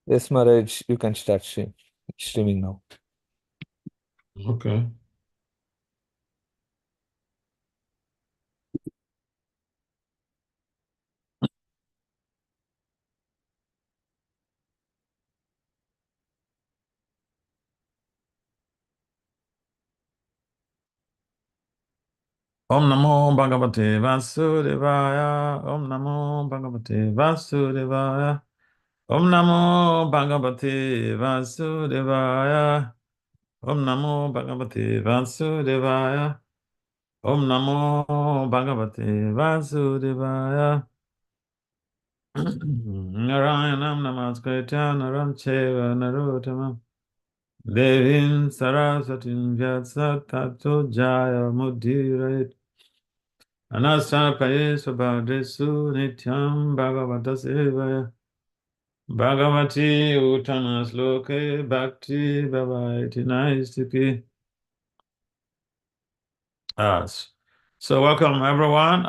Yes, Maharaj, you can start streaming now. Okay. Om Namo Bhagavate Vasudevaya. Om Namo Bhagavate Vasudevaya. Om Namo Bhagavate Vasudevaya. Om Namo Bhagavate Vasudevaya. Om Namo Bhagavate Vasudevaya. Narayanam Namaskritya Naram Cheva Narottamam Devim Sarasatim Vyasat Tato Jaya Mudira Anastapaye Subhadresu Nityam Bhagavata Sevaya Bhagavati Uttamas Loke Bhakti Bhavaiti Naistiki. So welcome everyone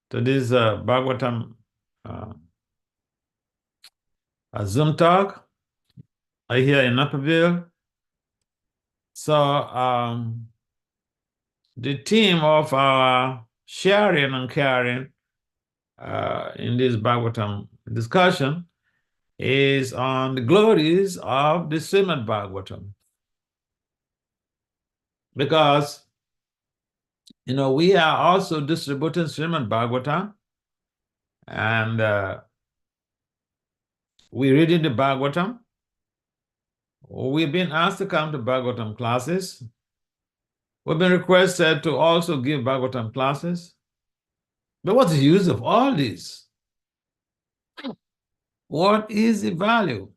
to this Bhagavatam Zoom talk here in Naperville. So the theme of our sharing and caring in this Bhagavatam discussion is on the glories of the Srimad Bhagavatam. Because, we are also distributing Srimad Bhagavatam, and we're reading the Bhagavatam. We've been asked to come to Bhagavatam classes. We've been requested to also give Bhagavatam classes. But what's the use of all this? What is the value?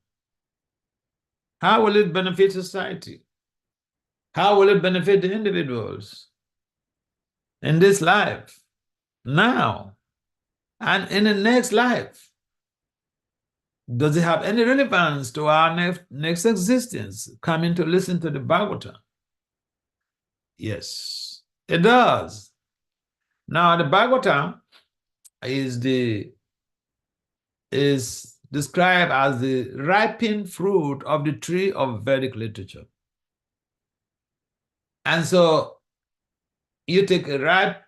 How will it benefit society? How will it benefit the individuals in this life, now, and in the next life? Does it have any relevance to our next existence, coming to listen to the Bhagavatam? Yes, it does. Now, the Bhagavatam is described as the ripened fruit of the tree of Vedic literature. And so you take a ripe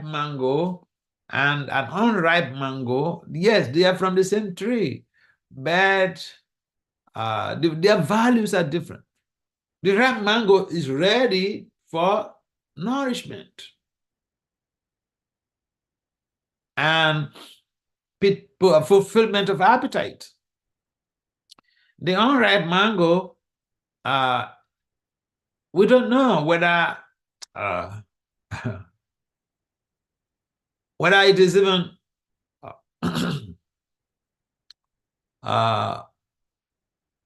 mango and an unripe mango. Yes, they are from the same tree, but their values are different. The ripe mango is ready for nourishment and fulfillment of appetite. The unripe mango, we don't know whether whether it is even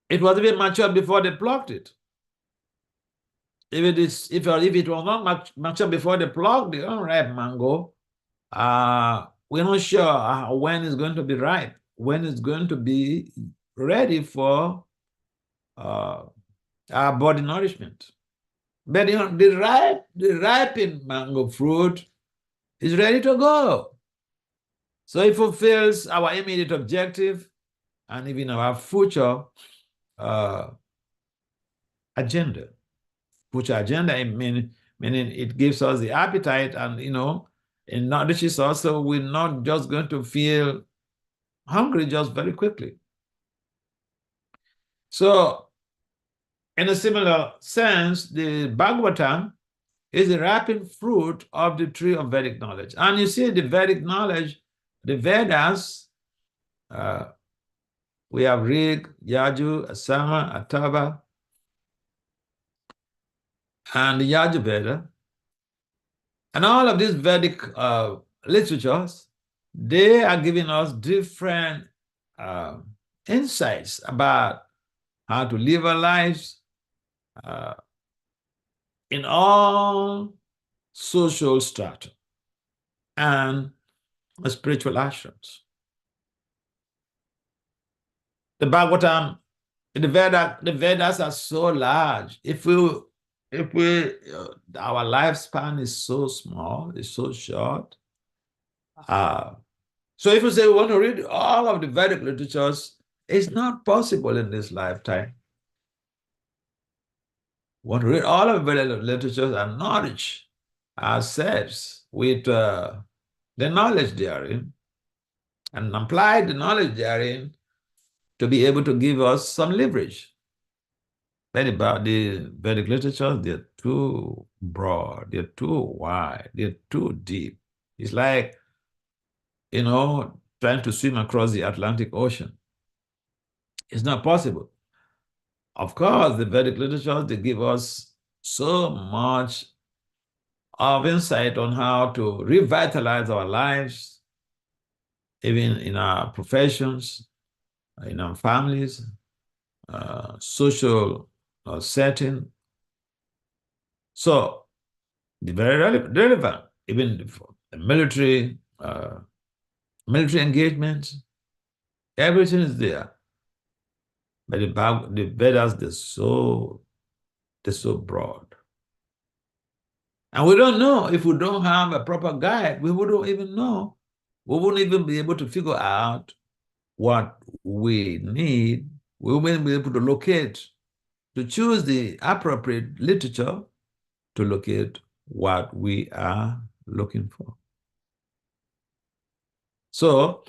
it was even mature before they plucked it. If it was not mature before they plucked the unripe mango, we're not sure when it's going to be ripe, when it's going to be ready for our body nourishment. But the ripened mango fruit is ready to go. So it fulfills our immediate objective and even our future agenda. Future agenda, meaning it gives us the appetite, and it nourishes us, so we're not just going to feel hungry just very quickly. So, in a similar sense, the Bhagavatam is the ripened fruit of the tree of Vedic knowledge. And you see, the Vedic knowledge, the Vedas, we have Rig, Yaju, Asama, Atava, and the Yajurveda. And all of these Vedic literatures, they are giving us different insights about how to live our lives in all social strata and spiritual ashrams. The Bhagavatam, the Vedas are so large. If our lifespan is so small, it's so short, So if you say we want to read all of the Vedic literatures, it's not possible in this lifetime. We want to read all of the Vedic literatures and nourish ourselves with the knowledge therein and apply the knowledge therein to be able to give us some leverage. But about the Vedic literatures, they're too broad, they're too wide, they're too deep. It's like, trying to swim across the Atlantic Ocean. It's not possible. Of course, the Vedic literatures, they give us so much of insight on how to revitalize our lives, even in our professions, in our families, social setting. So, very relevant, even for the military engagements, everything is there. But the Vedas, they're so broad. And we don't know. If we don't have a proper guide, we wouldn't even know. We wouldn't even be able to figure out what we need. We wouldn't be able to locate, to choose the appropriate literature to locate what we are looking for. So,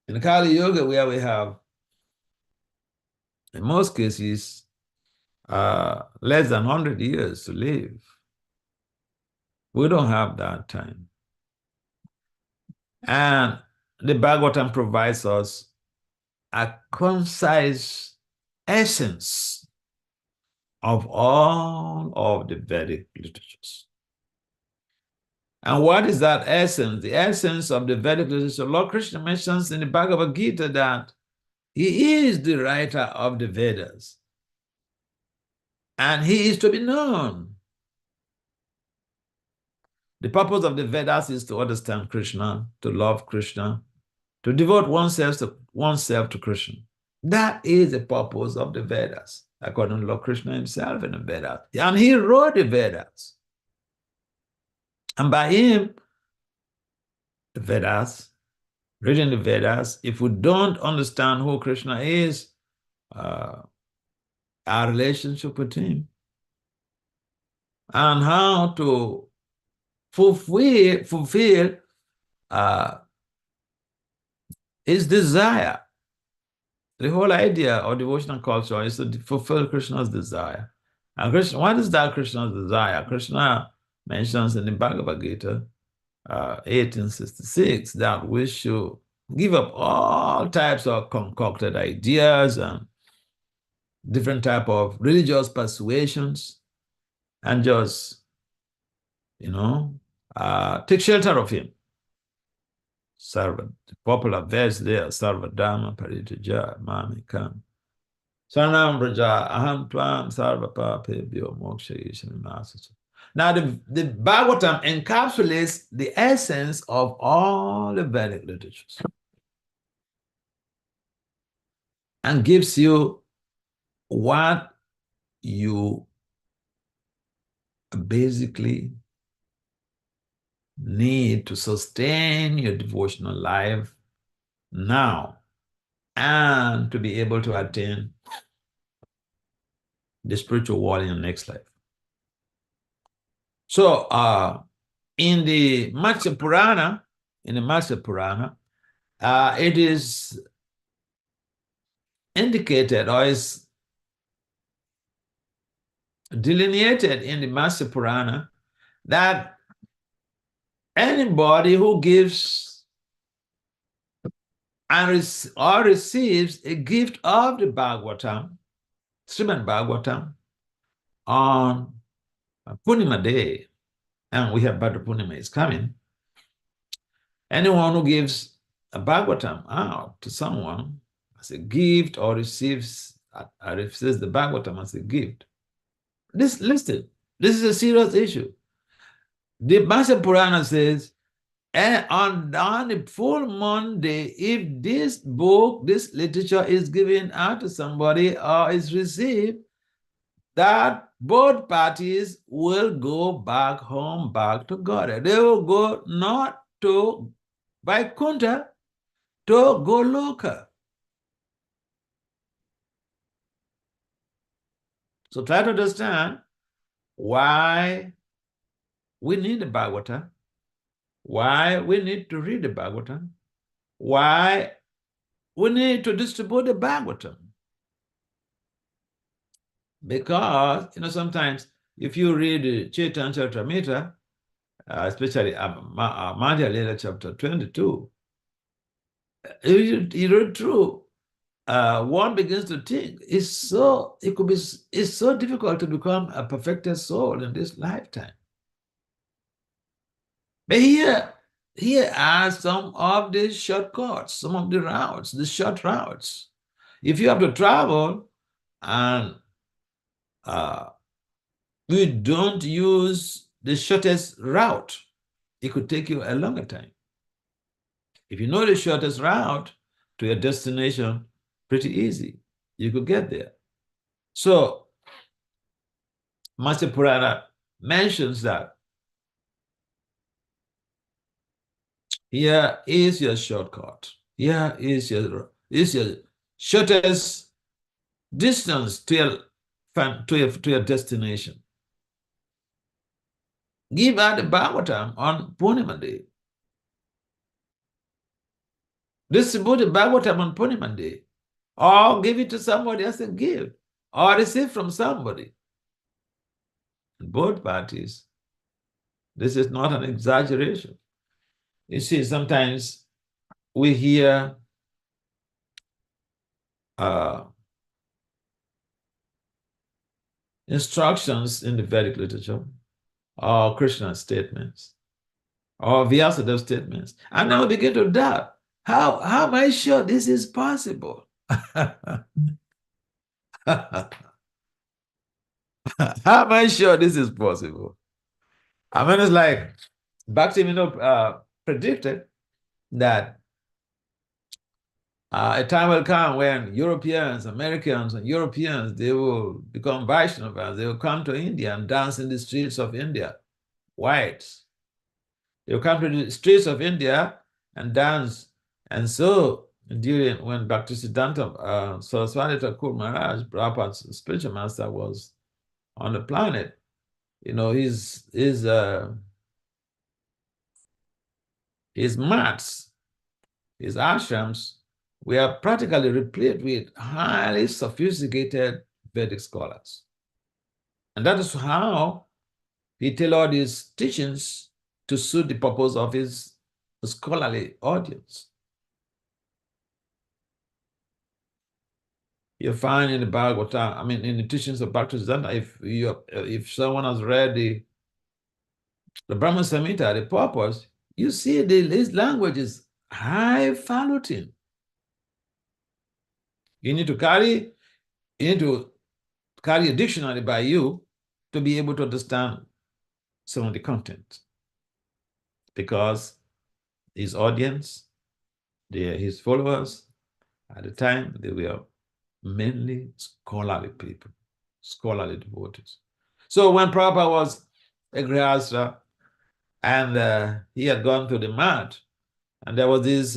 in Kali Yoga, where we have, in most cases, less than 100 years to live, we don't have that time. And the Bhagavatam provides us a concise essence of all of the Vedic literatures. And what is that essence? The essence of the Vedic literature, Lord Krishna mentions in the Bhagavad Gita that he is the writer of the Vedas. And he is to be known. The purpose of the Vedas is to understand Krishna, to love Krishna, to devote oneself to Krishna. That is the purpose of the Vedas, according to Lord Krishna himself in the Vedas. And he wrote the Vedas. And by him, the Vedas, reading the Vedas, if we don't understand who Krishna is, our relationship with him, and how to fulfill his desire. The whole idea of devotional culture is to fulfill Krishna's desire. And Krishna, what is that Krishna's desire? Krishna mentions in the Bhagavad Gita 1866 that we should give up all types of concocted ideas and different type of religious persuasions and just, take shelter of him. Sarva, the popular verse there, Sarva Dhamma Paritaja Mamikam. Saranam Braja Aham Tvam Sarva Papebhyo Moksha Ishamimasasa. Now, the Bhagavatam encapsulates the essence of all the Vedic literatures and gives you what you basically need to sustain your devotional life now and to be able to attain the spiritual world in the next life. So, in the Matsya Purana, it is indicated or is delineated in the Matsya Purana that anybody who gives or receives a gift of the Bhagavatam, Srimad Bhagavatam, on Purnima Day, and we have Bhadra Purnima is coming, anyone who gives a Bhagavatam out to someone as a gift or receives the Bhagavatam as a gift, listen, this is a serious issue. The Matsya Purana says, and on the full moon day, if this book, this literature is given out to somebody or is received, that both parties will go back home, back to God. They will go not to Vaikunta to Goloka. So try to understand why we need the Bhagavatam, why we need to read the Bhagavatam, why we need to distribute the Bhagavatam. Because, sometimes if you read Chaitanya Charitamrita, especially Madhya Lila chapter 22, you read through, one begins to think, it's so difficult to become a perfected soul in this lifetime. But here are some of the shortcuts, some of the routes, the short routes. If you have to travel and you don't use the shortest route, it could take you a longer time. If you know the shortest route to your destination, pretty easy. You could get there. So, Master Purana mentions that here is your shortcut. Here is your shortest distance to your destination. Give out the Bhagavatam on Purnima Day. Distribute the Bhagavatam on Purnima Day. Or give it to somebody else and give. Or receive from somebody. Both parties. This is not an exaggeration. You see, sometimes we hear instructions in the Vedic literature, or Krishna statements, or Vyasadeva statements, and now we begin to doubt. How am I sure this is possible? How am I sure this is possible? I mean, it's like Bhaktivinoda predicted that a time will come when Europeans, Americans, and Europeans, they will become Vaishnavas. They will come to India and dance in the streets of India, whites. They will come to the streets of India and dance. And so, when Bhaktisiddhanta Saraswati Thakur Maharaj, Prabhupada's spiritual master, was on the planet, his mats, his ashrams, were practically replete with highly sophisticated Vedic scholars. And that is how he tailored his teachings to suit the purpose of his scholarly audience. You find in the Bhagavatam, in the teachings of Bhaktisiddhanta, if someone has read the Brahma Samhita, the purpose, you see his language is highfalutin. You need to carry a dictionary by you to be able to understand some of the content, because his audience, his followers, at the time, they were mainly scholarly people, scholarly devotees. So when Prabhupada was a Grihastha, and he had gone to the mat, and there was this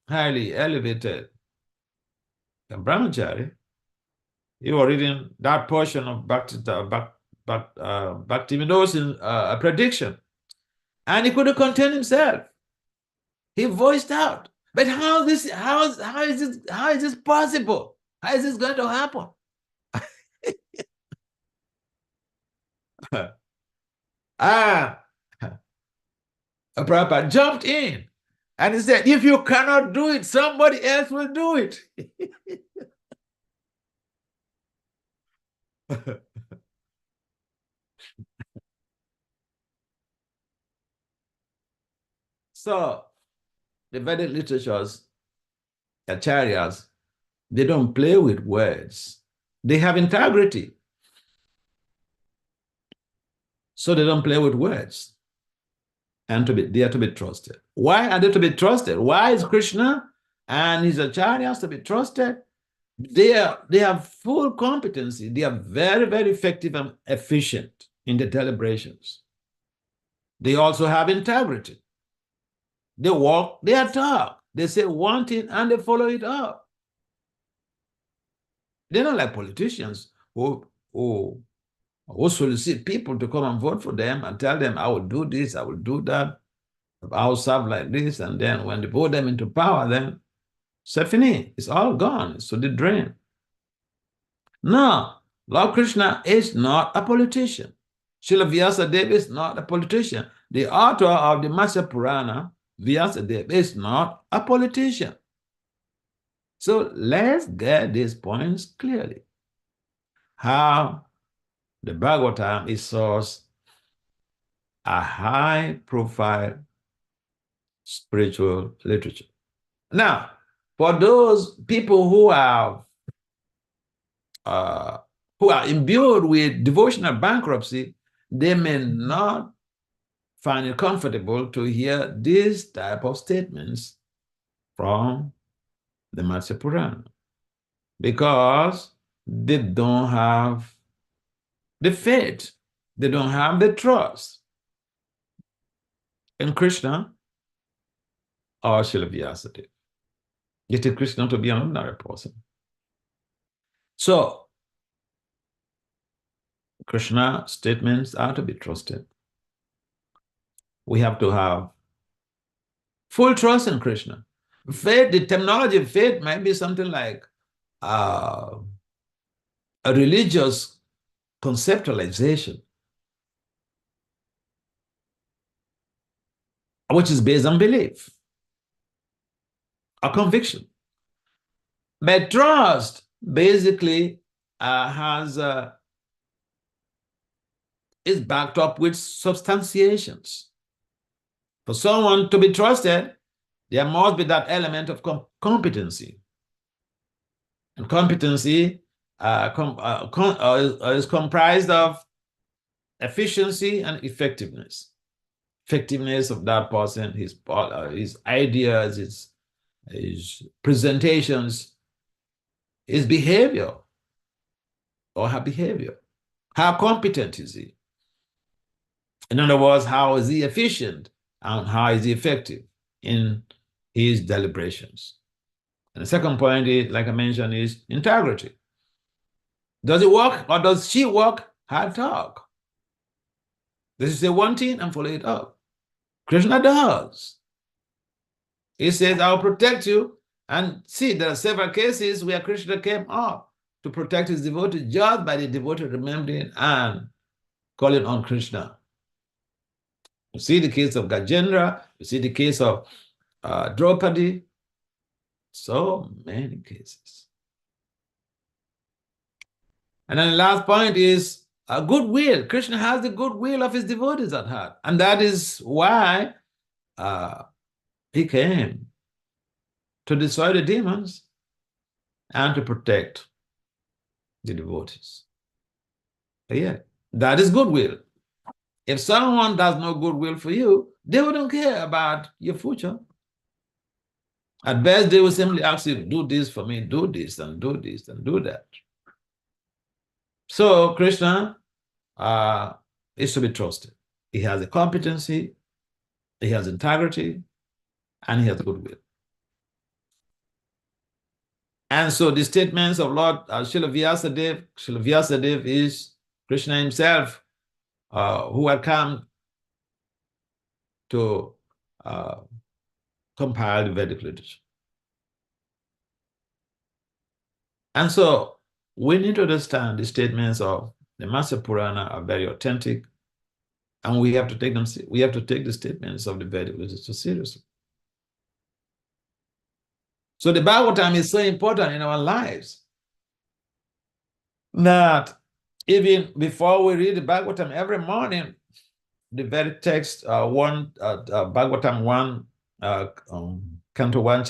highly elevated brahmachari, he was reading that portion of Bhaktivinoda's prediction, and he couldn't contain himself. He voiced out, "But how is this possible? How is this going to happen?" Prabhupada jumped in and he said, "If you cannot do it, somebody else will do it." So the Vedic literatures, acharyas, they don't play with words. They have integrity. So they don't play with words. And they are to be trusted. Why are they to be trusted? Why is Krishna and his acharyas to be trusted? They have full competency. They are very, very effective and efficient in the deliberations. They also have integrity. They walk, they talk. They say one thing and they follow it up. They're not like politicians who solicit people to come and vote for them and tell them, I will do this, I will do that, I'll serve like this. And then when they vote them into power, then c'est fini. It's all gone. It's to the drain. No, Lord Krishna is not a politician. Srila Vyasadeva is not a politician. The author of the Matsya Purana, Vyasadeva, is not a politician. So let's get these points clearly. How the Bhagavatam is source a high-profile spiritual literature. Now, for those people who are imbued with devotional bankruptcy, they may not find it comfortable to hear these type of statements from the Matsya Purana because they don't have the faith, they don't have the trust in Krishna or Srila Vyasadeva. You take Krishna to be an ordinary person. So, Krishna statements are to be trusted. We have to have full trust in Krishna. Faith, the terminology of faith might be something like a religious conceptualization, which is based on belief, a conviction. But trust basically is backed up with substantiations. For someone to be trusted, there must be that element of competency. And competency is comprised of efficiency and effectiveness. Effectiveness of that person, his ideas, his presentations, his behavior, or her behavior. How competent is he? In other words, how is he efficient and how is he effective in his deliberations? And the second point is, like I mentioned, is integrity. Does he walk or does she walk her talk? Does he say one thing and follow it up? Krishna does. He says, I'll protect you. And see, there are several cases where Krishna came up to protect his devotee just by the devotee remembering and calling on Krishna. You see the case of Gajendra, you see the case of Draupadi, so many cases. And then the last point is goodwill. Krishna has the goodwill of his devotees at heart. And that is why he came to destroy the demons and to protect the devotees. But yeah, that is goodwill. If someone does no goodwill for you, they wouldn't care about your future. At best, they will simply ask you, do this for me, do this, and do this, and do that. So Krishna is to be trusted. He has a competency, he has integrity, and he has goodwill. And so the statements of Lord Srila Vyasadeva is Krishna himself who had come to compile the Vedic literature. And so we need to understand the statements of the Matsya Purana are very authentic, and we have to take them. We have to take the statements of the Vedic literature seriously. So the Bhagavatam is so important in our lives that even before we read the Bhagavatam every morning, the very text Bhagavatam 1, Canto 1,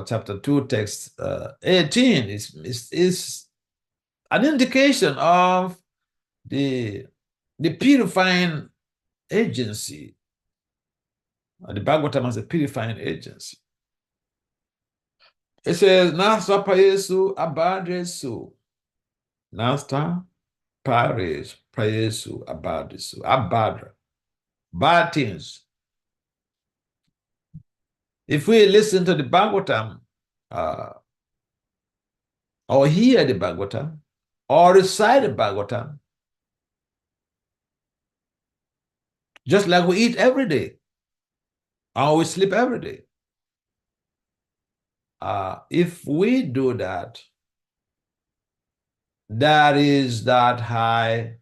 chapter 2, text 18 is an indication of the purifying agency. The Bhagavatam has a purifying agency. It says, Nasta Prayesu Abadresu. Nasta Prayesu Abadresu. Abadra. Bad things If we listen to the Bhagavatam, or hear the Bhagavatam, or recite the Bhagavatam, just like we eat every day, or we sleep every day. If we do that, there is that high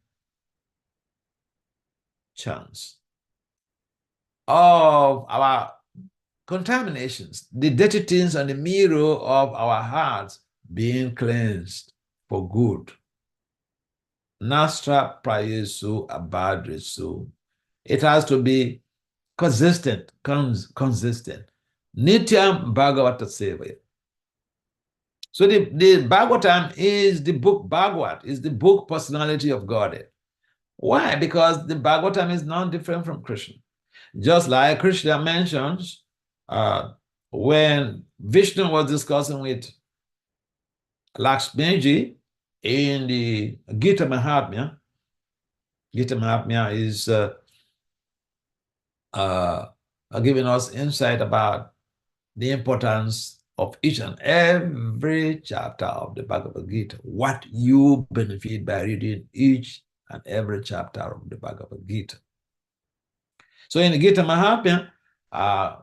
chance of our contaminations, the dirty things on the mirror of our hearts being cleansed for good. Nastra prayesu abadresu. It has to be consistent, consistent. Nityam Bhagavata Sevaya. So the Bhagavatam is the book Bhagavat, is the book personality of God. Why? Because the Bhagavatam is not different from Krishna. Just like Krishna mentions when Vishnu was discussing with Lakshmiji in the Gita Mahatmya. Gita Mahatmya is giving us insight about the importance of each and every chapter of the Bhagavad Gita, what you benefit by reading each and every chapter of the Bhagavad Gita. So in the Gita Mahatmya,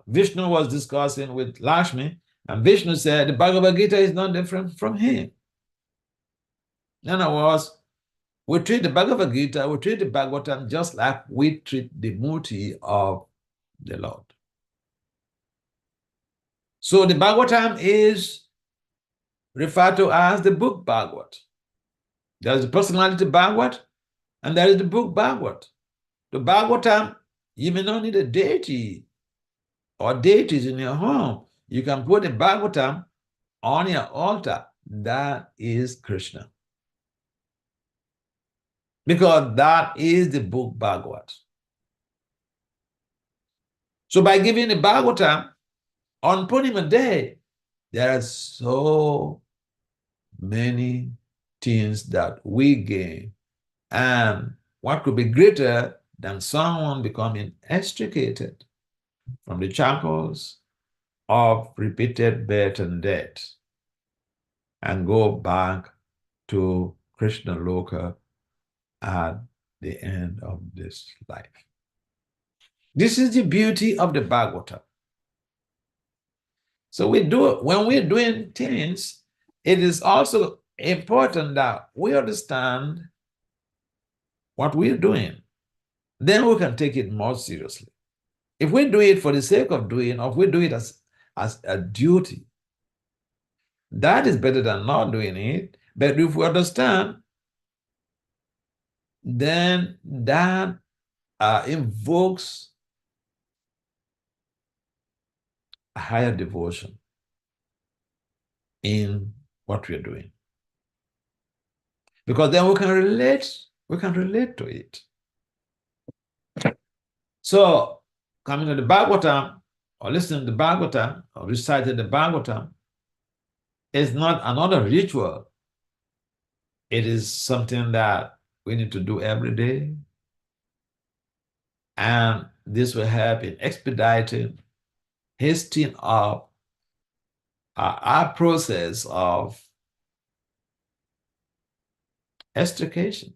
Vishnu was discussing with Lakshmi, and Vishnu said the Bhagavad Gita is not different from him. In other words, we treat the Bhagavad Gita, we treat the Bhagavatam just like we treat the Murti of the Lord. So the Bhagavatam is referred to as the book Bhagavat. There is the personality Bhagavat, and there is the book Bhagavat. The Bhagavatam, you may not need a deity or deities in your home. You can put the Bhagavatam on your altar. That is Krishna. Because that is the book Bhagavat. So by giving the Bhagavatam on Purnima Day, there are so many things that we gain. And what could be greater than someone becoming extricated from the shackles of repeated birth and death and go back to Krishna Loka at the end of this life. This is the beauty of the Bhagavatam. So when we're doing things, it is also important that we understand what we're doing. Then we can take it more seriously. If we do it for the sake of doing, or if we do it as a duty, that is better than not doing it. But if we understand, then that invokes a higher devotion in what we're doing. Because then we can relate to it. So coming to the Bhagavatam, or listening to the Bhagavatam, or reciting the Bhagavatam, is not another ritual. It is something that we need to do every day. And this will help in expediting, hastening up our process of extrication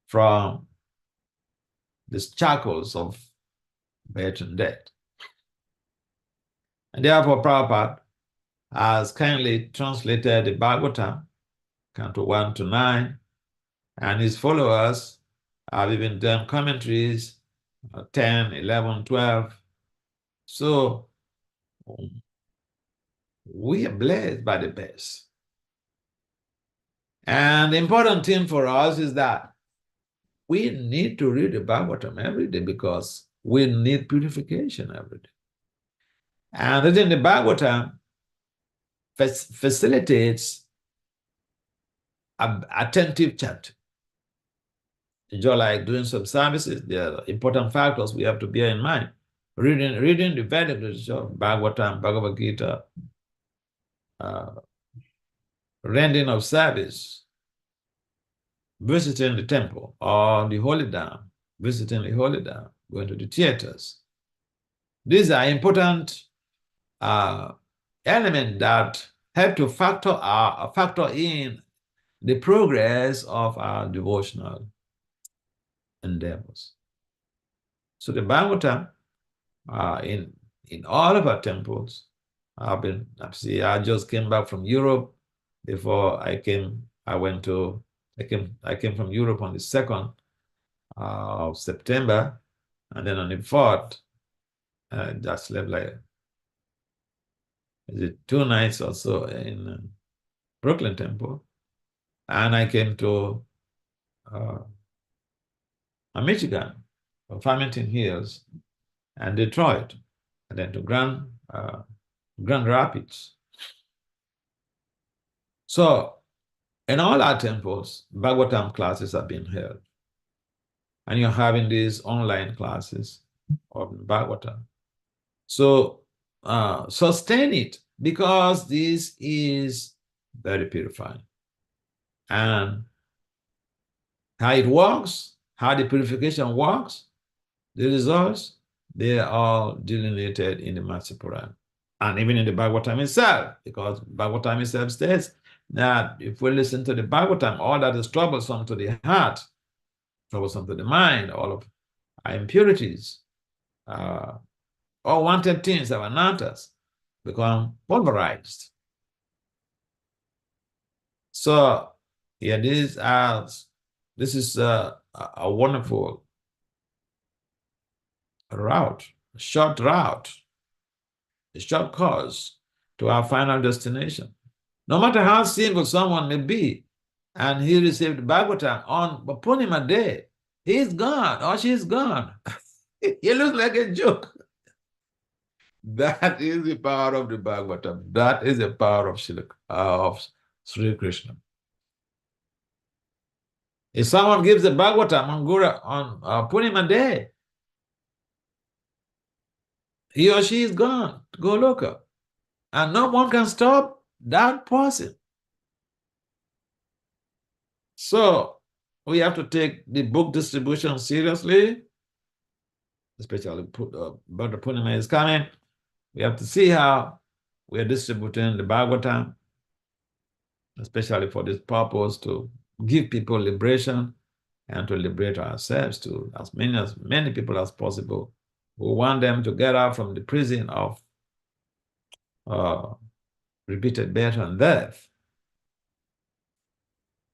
from the shackles of birth and death. And therefore, Prabhupada has kindly translated the Bhagavatam, Canto 1 to 9, and his followers have even done commentaries 10, 11, 12. So we are blessed by the best. And the important thing for us is that we need to read the Bhagavatam every day because we need purification every day. And reading the Bhagavatam facilitates attentive chanting. Just like doing some services, there are important factors we have to bear in mind. Reading the Vedic literature, Bhagavatam, Bhagavad Gita, rendering of service, visiting the temple or the holy dam, visiting the holy dam, going to the theaters. These are important element that help to factor in the progress of our devotional endeavors. So the Bhagavatam, in all of our temples, I just came back from Europe. Before I came, I came from Europe on the 2nd of September, and then on the 4th, I just slept like 2 nights or so in Brooklyn Temple, and I came to Michigan, Farmington Hills, and Detroit, and then to Grand Rapids. So in all our temples, Bhagavatam classes are being held. And you're having these online classes of Bhagavatam. So sustain it, because this is very purifying. And how it works, how the purification works, the results, they are all delineated in the Master Puran. And even in the Bhagavatam itself, because Bhagavatam itself states that if we listen to the Bhagavatam, all that is troublesome to the heart, troublesome to the mind, all of our impurities, all wanted things, our anatas, become pulverized. So, yeah, this is a wonderful route, a short route, a short course to our final destination. No matter how sinful someone may be, and he received Bhagavatam on Purnima day, he's gone or she's gone. He looks like a joke. That is the power of the Bhagavatam. That is the power of Sri Krishna. If someone gives the Bhagavatam on Purnima day, he or she is gone to go local. And no one can stop that person. So we have to take the book distribution seriously, especially Bhagavad Purnima is coming. We have to see how we are distributing the Bhagavatam, especially for this purpose, to give people liberation and to liberate ourselves to as many people as possible. We want them to get out from the prison of repeated birth and death.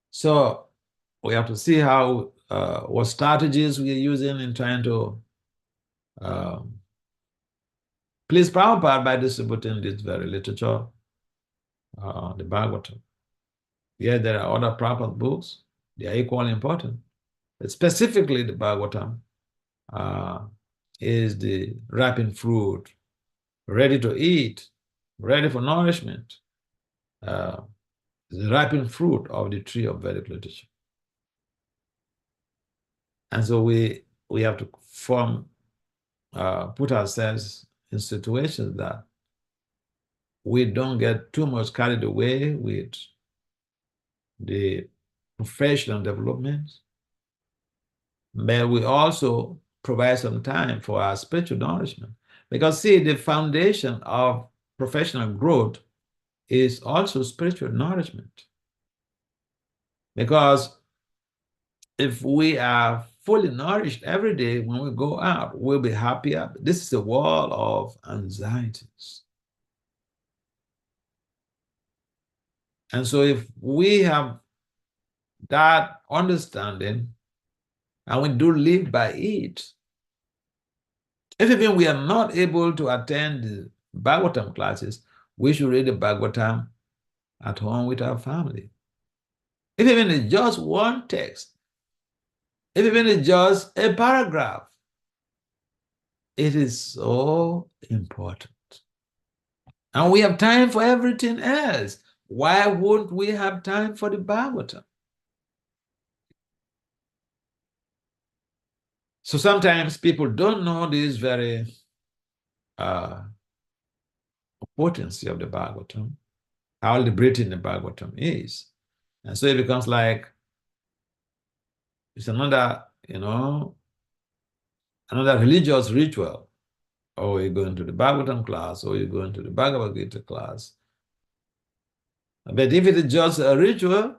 So we have to see how what strategies we are using in trying to please Prabhupada by distributing this very literature, the Bhagavatam. Yes, there are other Prabhupada books. They are equally important. But specifically, the Bhagavatam is the ripened fruit, ready to eat, ready for nourishment, the ripened fruit of the tree of Vedic literature. And so we have to put ourselves in situations that we don't get too much carried away with the professional development, but we also provide some time for our spiritual nourishment. Because see, the foundation of professional growth is also spiritual nourishment. Because if we are fully nourished every day when we go out, we'll be happier. This is a world of anxieties. And so if we have that understanding and we do live by it, if even we are not able to attend the Bhagavatam classes, we should read the Bhagavatam at home with our family. If even it's just one text, if even it's just a paragraph, it is so important. And we have time for everything else. Why wouldn't we have time for the Bhagavatam? So sometimes people don't know this very potency of the Bhagavatam, how liberating the Bhagavatam is. And so it becomes like it's another, another religious ritual or you're going to the Bhagavatam class, or you're going to the Bhagavad Gita class. But if it is just a ritual,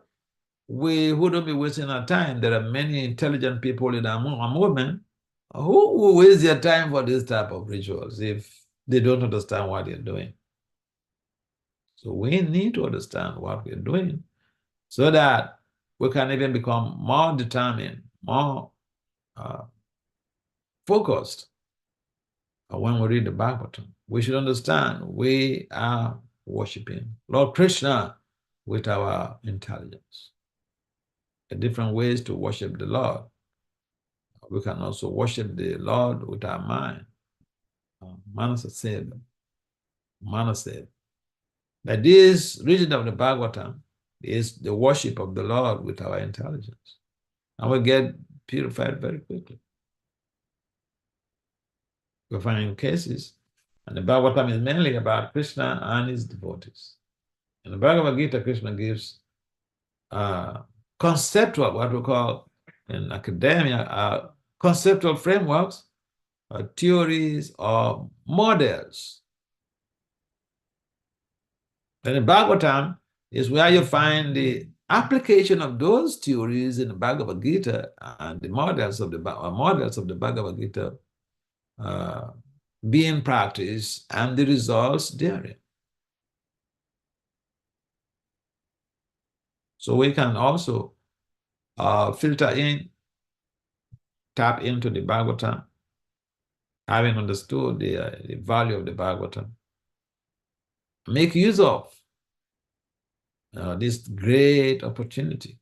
we wouldn't be wasting our time. There are many intelligent people in our movement who will waste their time for this type of rituals if they don't understand what they're doing. So we need to understand what we're doing so that we can even become more determined, more focused when we read the Bhagavatam. We should understand we are worshiping Lord Krishna with our intelligence. There are different ways to worship the Lord. We can also worship the Lord with our mind. Manasa said, that this reading of the Bhagavatam is the worship of the Lord with our intelligence. And we get purified very quickly. We find cases, and the Bhagavatam is mainly about Krishna and his devotees. In the Bhagavad Gita, Krishna gives conceptual, what we call in academia, conceptual frameworks, theories, or models. Then the Bhagavatam is where you find the application of those theories in the Bhagavad Gita and the models of the Bhagavad Gita being practiced and the results therein. So we can also filter in, tap into the Bhagavatam, having understood the value of the Bhagavatam, make use of this great opportunity.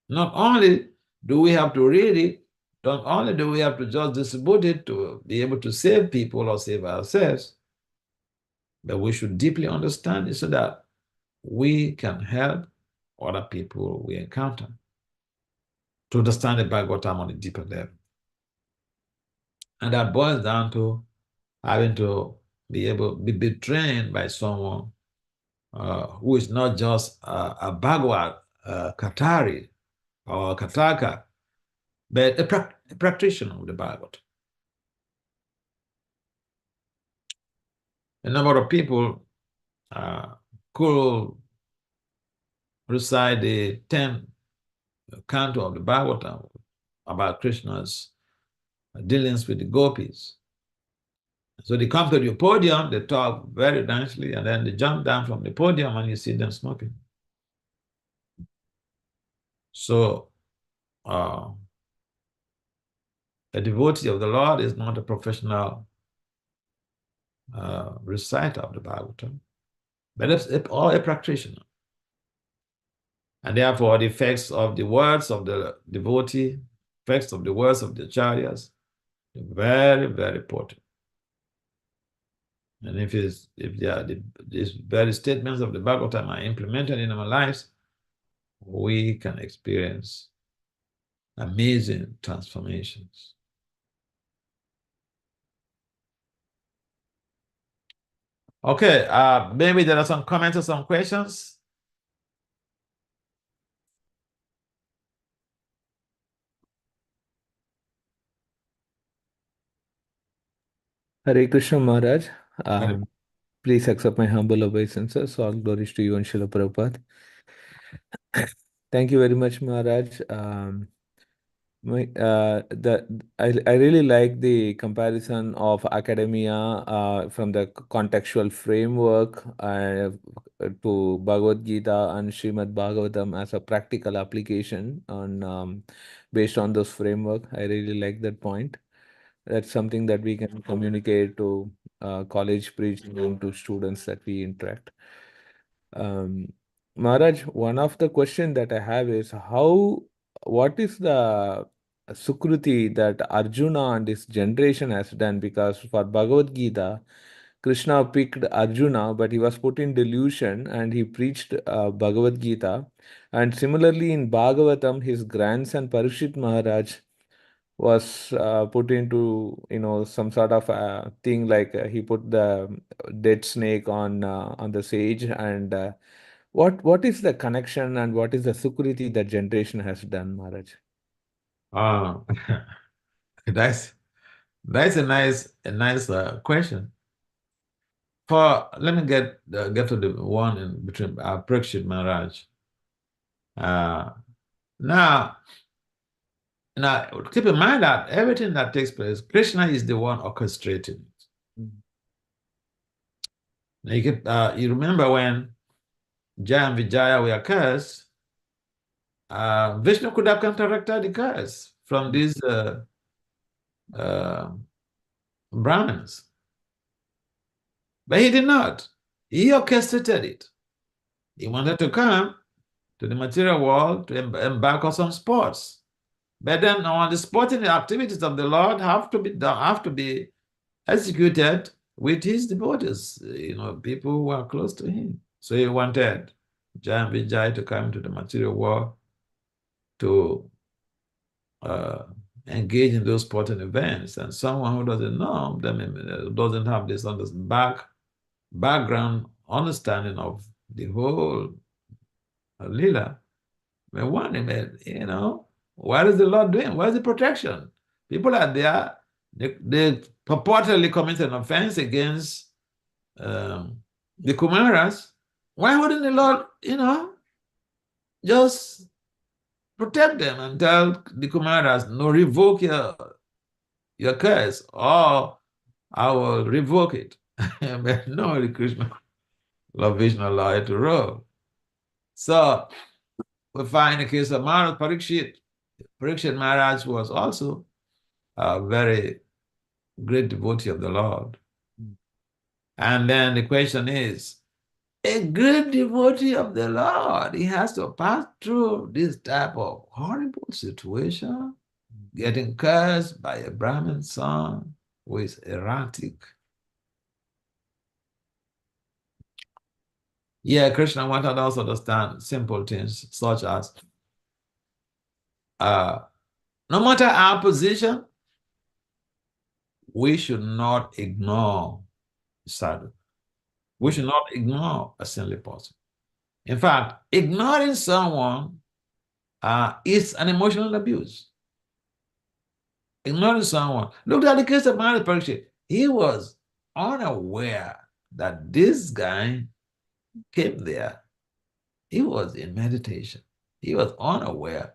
Not only do we have to read it, not only do we have to just distribute it to be able to save people or save ourselves, but we should deeply understand it so that we can help other people we encounter to understand the Bhagavatam on a deeper level. And that boils down to having to be trained by someone who is not just a Bhagavad Katari or Kataka, but a practitioner of the Bhagavad. A number of people could recite the 10th canto of the Bhagavatam about Krishna's dealings with the gopis. So they come to the podium, they talk very nicely, and then they jump down from the podium and you see them smoking. So a devotee of the Lord is not a professional reciter of the Bhagavatam, but it's a practitioner. And therefore, the effects of the words of the devotee, effects of the words of the acharyas, very, very important. And if these very statements of the Bhagavatam are implemented in our lives, we can experience amazing transformations. Okay, maybe there are some comments or some questions. Hare Krishna Maharaj. Please accept my humble obeisances. All glories to you and Srila Prabhupada. Thank you very much, Maharaj. I really like the comparison of academia from the contextual framework to Bhagavad Gita and Srimad Bhagavatam as a practical application on based on those framework. I really like that point. That's something that we can communicate to college preaching and to students that we interact. Maharaj, one of the question that I have is what is the Sukruti that Arjuna and his generation has done? Because for Bhagavad Gita, Krishna picked Arjuna, but he was put in delusion and he preached Bhagavad Gita. And similarly in Bhagavatam, his grandson Parikshit Maharaj was put into some sort of thing like he put the dead snake on the sage and what is the connection and what is the sukriti that generation has done, Maharaj? That's That's a nice question. Let me get to the one in between Parikshit Maharaj. Uh, now, keep in mind that everything that takes place, Krishna is the one orchestrating it. You remember when Jaya and Vijaya were cursed, Vishnu could have counteracted the curse from these uh, Brahmins, but he did not. He orchestrated it. He wanted to come to the material world to embark on some sports. But then on the sporting activities of the Lord have to be done, have to be executed with his devotees, people who are close to him. So he wanted Jaya and Vijay to come to the material world to engage in those sporting events. And someone who doesn't know them, doesn't have this background understanding of the whole Lila, may wonder, what is the Lord doing? What is the protection? People are there, they purportedly commit an offense against the Kumaras. Why wouldn't the Lord, just protect them and tell the Kumaras, no, revoke your curse, or I will revoke it. But no, the Krishna love Vishnu allow it to roll. So we find the case of Maharaj Parikshit. Parikshit Maharaj was also a very great devotee of the Lord. And then the question is, a great devotee of the Lord, he has to pass through this type of horrible situation, getting cursed by a Brahmin son who is erratic. Yeah, Krishna wanted us to understand simple things such as no matter our position, we should not ignore sadhu. We should not ignore a saintly person. In fact, ignoring someone is an emotional abuse. Ignoring someone. Look at the case of Maharaj Parikshit. He was unaware that this guy came there. He was in meditation. He was unaware.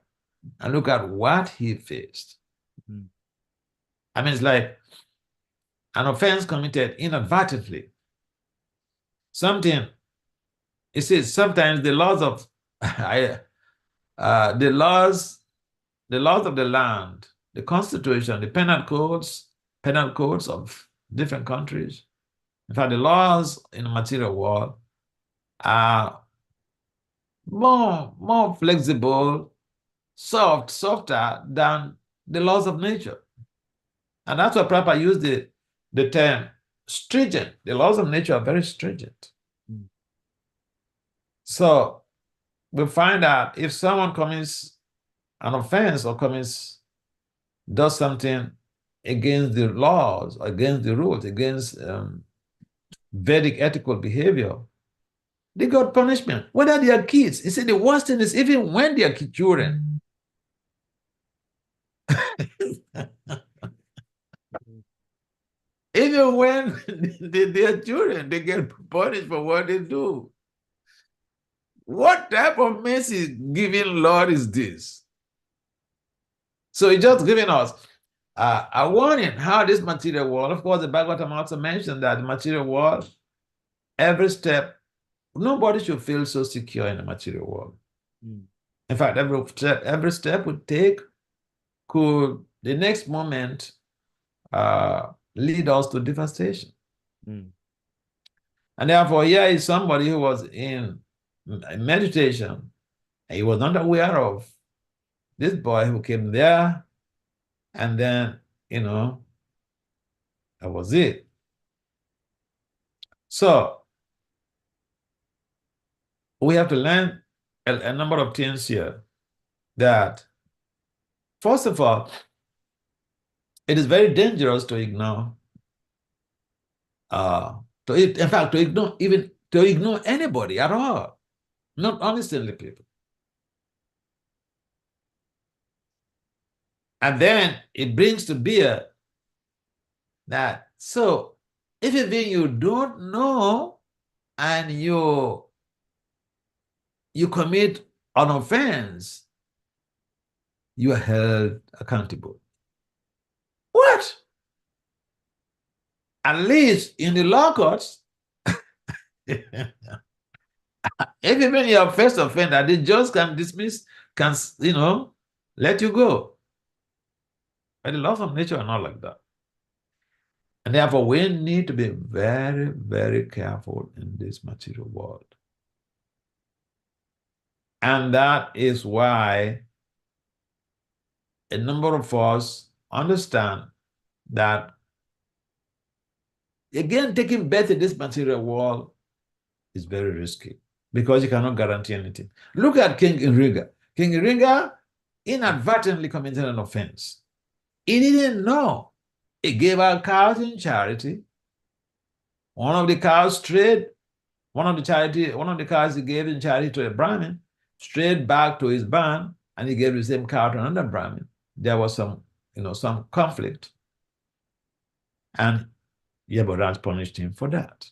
And look at what he faced. I mean, it's like an offense committed inadvertently. Something, it says sometimes the laws of the laws of the land, the constitution, the penal codes of different countries. In fact, the laws in the material world are more flexible, softer than the laws of nature. And that's why Prabhupada used the term stringent. The laws of nature are very stringent. So we find out if someone commits an offense or does something against the laws, against the rules, against Vedic ethical behavior, they got punishment. Whether they are kids, he said the worst thing is even when they are children. Even when they are children, they get punished for what they do. What type of mercy giving Lord is this? So he's just giving us a warning how this material world, of course, the Bhagavatam also mentioned that the material world, every step, nobody should feel so secure in the material world. In fact, every step we take could, the next moment, lead us to devastation. And therefore, here is somebody who was in meditation, and he was not aware of this boy who came there, and then, that was it. So we have to learn a number of things here. That, first of all, it is very dangerous to ignore, in fact, to ignore anybody at all, not only saintly people. And then it brings to bear That so if even you don't know and you commit an offense, you are held accountable. What? At least in the law courts, if even you're a first offender, the judge can dismiss, can let you go. But the laws of nature are not like that. And therefore, we need to be very, very careful in this material world. And that is why a number of us understand that, again, taking birth in this material world is very risky because you cannot guarantee anything. Look at King Iriga. King Iriga inadvertently committed an offense. He didn't know. He gave out cows in charity. One of the cows strayed, one of the cows he gave in charity to a Brahmin strayed back to his barn, and he gave the same cow to another Brahmin. There was some conflict, and Yaboraj punished him for that.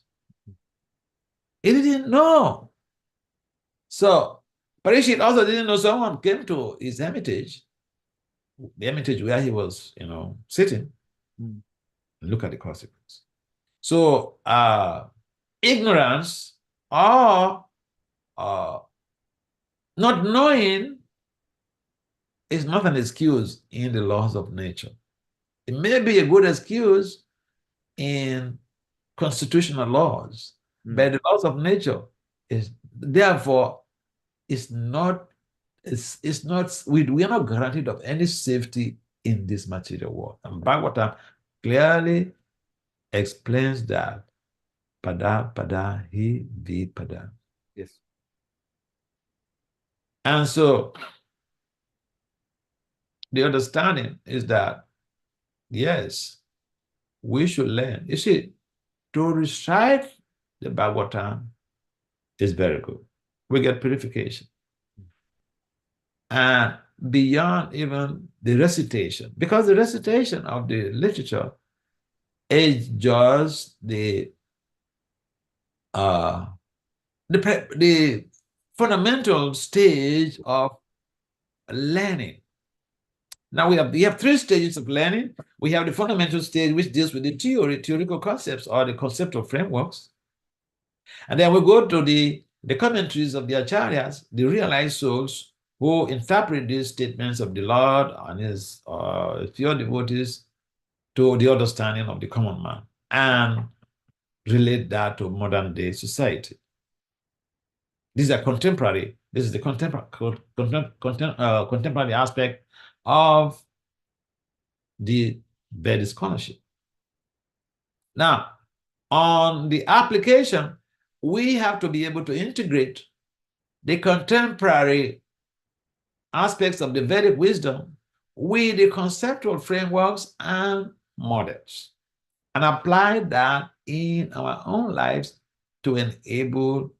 He didn't know. So Parishit also didn't know someone came to his hermitage, the hermitage where he was, sitting. Look at the consequence. So ignorance or not knowing is not an excuse in the laws of nature. It may be a good excuse in constitutional laws, but the laws of nature is therefore we are not guaranteed of any safety in this material world. And Bhagavatam clearly explains that pada pada hi vi pada. Yes. And so the understanding is that, yes, we should learn. You see, to recite the Bhagavatam is very good. We get purification. And beyond even the recitation, because the recitation of the literature is just the fundamental stage of learning. Now we have three stages of learning. We have the fundamental stage, which deals with the theoretical concepts or the conceptual frameworks. And then we go to the commentaries of the acharyas, the realized souls, who interpret these statements of the Lord and his pure devotees to the understanding of the common man and relate that to modern day society. These are contemporary. This is the contemporary aspect of the Vedic scholarship. Now, on the application, we have to be able to integrate the contemporary aspects of the Vedic wisdom with the conceptual frameworks and models, and apply that in our own lives to enable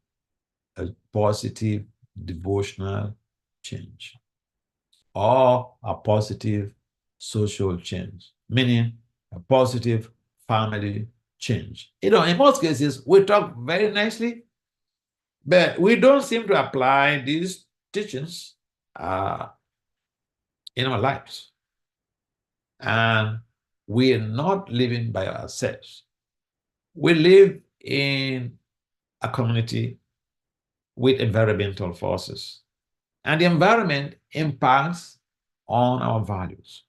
a positive devotional change or a positive social change, meaning a positive family change. In most cases, we talk very nicely, but we don't seem to apply these teachings in our lives. And we are not living by ourselves. We live in a community with environmental forces, and the environment impacts on our values.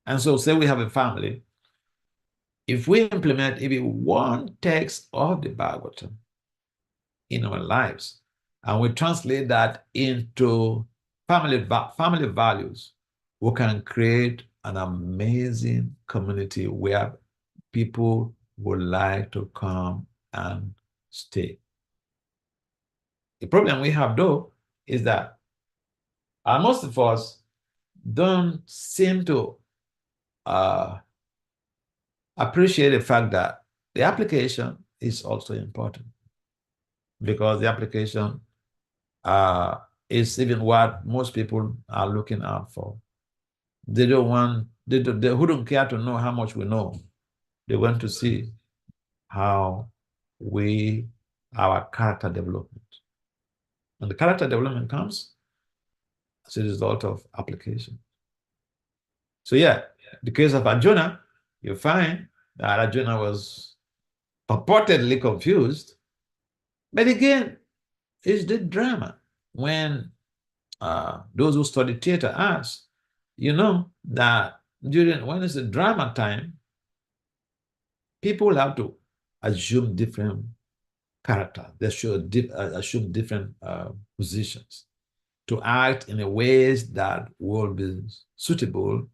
And so, say we have a family, if we implement even one text of the Bhagavatam in our lives, and we translate that into family values, we can create an amazing community where people would like to come and stay. The problem we have, though, is that most of us don't seem to appreciate the fact that the application is also important, because the application is even what most people are looking out for. They who don't care to know how much we know. They want to see how our character development. And the character development comes as a result of application. So yeah, the case of Arjuna, you find that Arjuna was purportedly confused, but again, it's the drama. When those who study theater arts, you know that when it's a drama time, people have to assume different character. They should assume different positions to act in a ways that will be suitable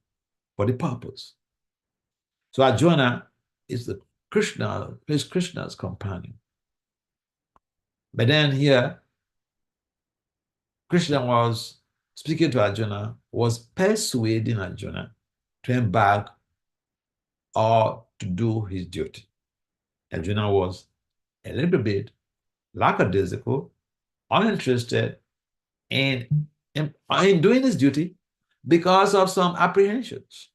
for the purpose. So Arjuna is Krishna's companion. But then here, Krishna was speaking to Arjuna, was persuading Arjuna to embark or to do his duty. Arjuna was a little bit lackadaisical, uninterested in doing his duty because of some apprehensions,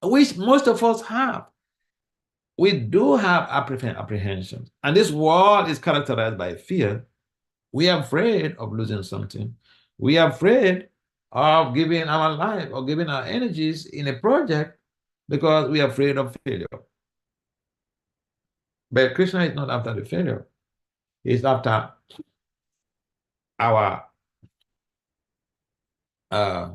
which most of us have. We do have apprehensions. And this world is characterized by fear. We are afraid of losing something. We are afraid of giving our life or giving our energies in a project because we are afraid of failure. But Krishna is not after the failure. He's after our uh,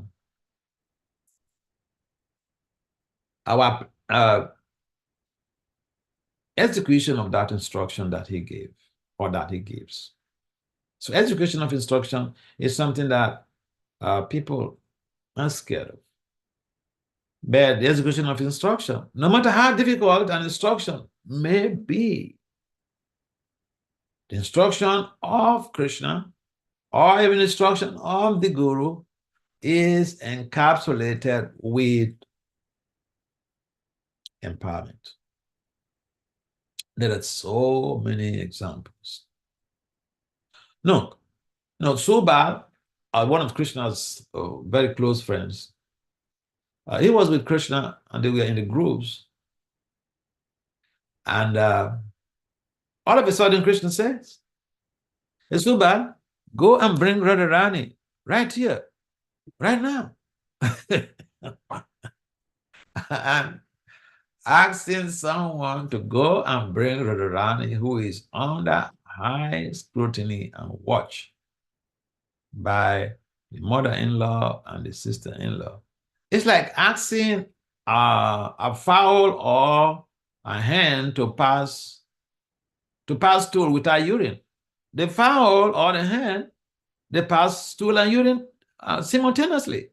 execution of that instruction that he gave or that he gives. So execution of instruction is something that people are scared of. But the execution of instruction, no matter how difficult an instruction may be, the instruction of Krishna or even instruction of the Guru is encapsulated with empowerment. There are so many examples. No, Subal, one of Krishna's very close friends, he was with Krishna and they were in the groups. And all of a sudden, Krishna says, hey, Subal, go and bring Radharani right here, right now. And asking someone to go and bring Radharani, who is under high scrutiny and watch by the mother-in-law and the sister-in-law. It's like asking a fowl or a hen to pass stool without urine. The fowl or the hen, they pass stool and urine simultaneously.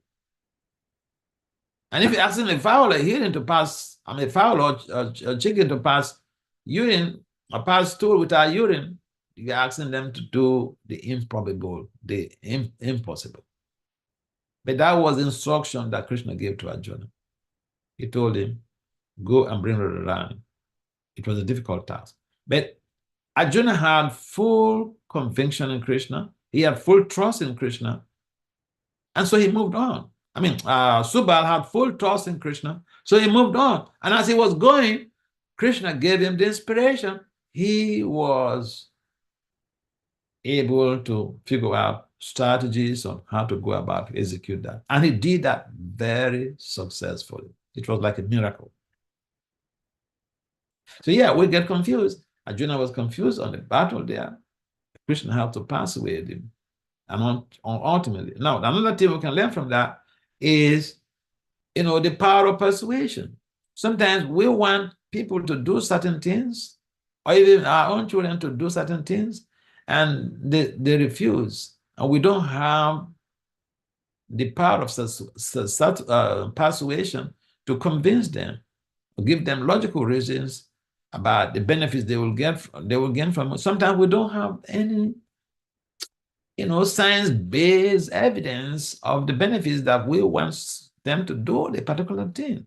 And if you're asking a fowl or a fowl or a chicken to pass urine or pass stool without urine, you're asking them to do the improbable, the impossible. But that was the instruction that Krishna gave to Arjuna. He told him, go and bring Radharani. It was a difficult task. But Arjuna had full conviction in Krishna. He had full trust in Krishna. And so he moved on. Subal had full trust in Krishna. So he moved on. And as he was going, Krishna gave him the inspiration. He was able to figure out strategies on how to go about to execute that. And he did that very successfully. It was like a miracle. So yeah, we get confused. Arjuna was confused on the battle there. Krishna had to pass away with him. And ultimately, now another thing we can learn from that is, the power of persuasion. Sometimes we want people to do certain things, or even our own children to do certain things, and they refuse. And we don't have the power of persuasion to convince them, to give them logical reasons about the benefits they will gain from it. Sometimes we don't have any science-based evidence of the benefits that we want them to do the particular thing.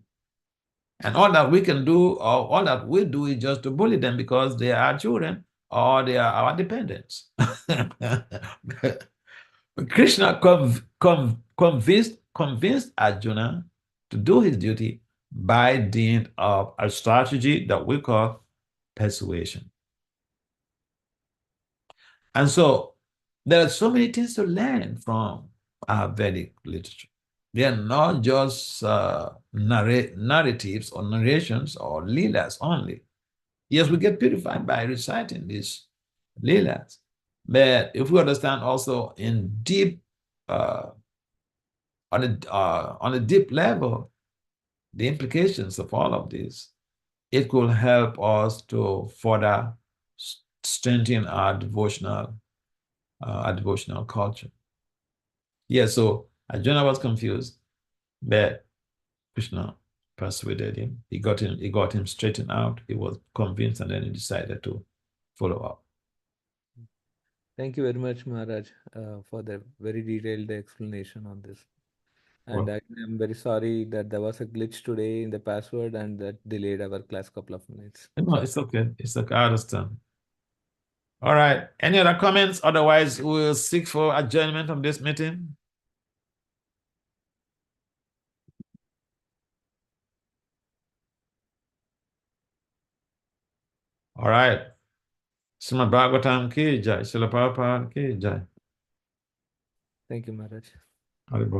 And all that we can do, or all that we do, is just to bully them because they are children or they are our dependents. Krishna convinced Arjuna to do his duty by dint of a strategy that we call persuasion. And so there are so many things to learn from our Vedic literature. They are not just narratives or narrations or leelas only. Yes, we get purified by reciting these leelas. But if we understand also in deep, uh, on a deep level, the implications of all of this, it could help us to further strengthen our devotional culture. Yeah, so Arjuna was confused, but Krishna persuaded him. He got him straightened out. He was convinced, and then he decided to follow up. Thank you very much, Maharaj, for the very detailed explanation on this. And Well, I am very sorry that there was a glitch today in the password and that delayed our class couple of minutes. no, Sorry. it's okay. It's okay. I understand. All right. Any other comments? Otherwise, we'll seek for adjournment of this meeting. All right. Srimad Bhagavatam ki jai. Srila Prabhupada ki jai. Thank you, Maharaj. Haribol.